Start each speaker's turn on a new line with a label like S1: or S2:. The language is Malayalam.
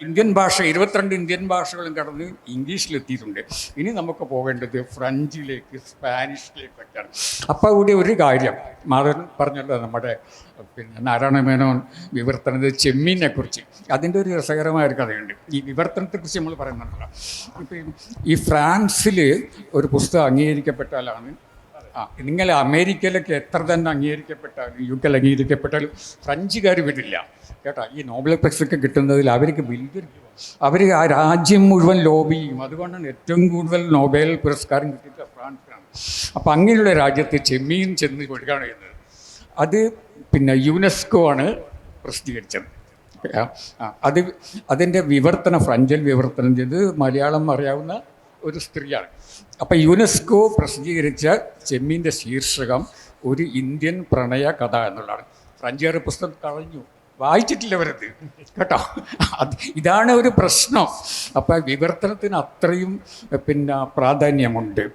S1: ഇന്ത്യൻ ഭാഷ 22 ഇന്ത്യൻ ഭാഷകളും കടന്ന് ഇംഗ്ലീഷിലെത്തിയിട്ടുണ്ട്. ഇനി നമുക്ക് പോകേണ്ടത് ഫ്രഞ്ചിലേക്ക്, സ്പാനിഷിലേക്കൊക്കെയാണ്. അപ്പോൾ ഇവിടെ ഒരു കാര്യം മാധവൻ പറഞ്ഞല്ലോ, നമ്മുടെ നാരായണ മേനോൻ വിവർത്തനത് ചെമ്മീനെക്കുറിച്ച്. അതിൻ്റെ ഒരു രസകരമായ ഒരു കഥയുണ്ട്. ഈ വിവർത്തനത്തെക്കുറിച്ച് നമ്മൾ പറയുന്നുണ്ടല്ലോ. ഇപ്പം ഈ ഫ്രാൻസിൽ ഒരു പുസ്തകം അംഗീകരിക്കപ്പെട്ടാലാണ് നിങ്ങൾ അമേരിക്കയിലൊക്കെ എത്ര തന്നെ അംഗീകരിക്കപ്പെട്ടാലും UK അംഗീകരിക്കപ്പെട്ടാലും ഫ്രഞ്ചുകാർ വിടില്ല കേട്ടോ. ഈ നോബൽ പ്രൈസൊക്കെ കിട്ടുന്നതിൽ അവർക്ക് വലിയൊരു അവർ ആ രാജ്യം മുഴുവൻ ലോബി ചെയ്യും. അതുകൊണ്ടാണ് ഏറ്റവും കൂടുതൽ നൊബേൽ പുരസ്കാരം കിട്ടിയിട്ട് ഫ്രാൻസിനാണ്. അപ്പോൾ അങ്ങനെയുള്ള രാജ്യത്ത് ചെമ്മീൻ ചെന്ന് കൊടുക്കുകയാണ് ചെയ്യുന്നത്. അത് യുനെസ്കോ ആണ് പ്രസിദ്ധീകരിച്ചത്. അതിൻ്റെ വിവർത്തനം ഫ്രഞ്ചിൽ വിവർത്തനം ചെയ്ത് മലയാളം അറിയാവുന്ന ഒരു സ്ത്രീയാണ്. അപ്പം യുനെസ്കോ പ്രസിദ്ധീകരിച്ച ചെമ്മീൻ്റെ ശീർഷകം ഒരു ഇന്ത്യൻ പ്രണയ കഥ എന്നുള്ളതാണ്. ഫ്രഞ്ചുകാർ പുസ്തകം കളഞ്ഞു, വായിച്ചിട്ടില്ല അവരത് കേട്ടോ. ഇതാണ് ഒരു പ്രശ്നം. അപ്പം വിവർത്തനത്തിന് അത്രയും പ്രാധാന്യമുണ്ട്.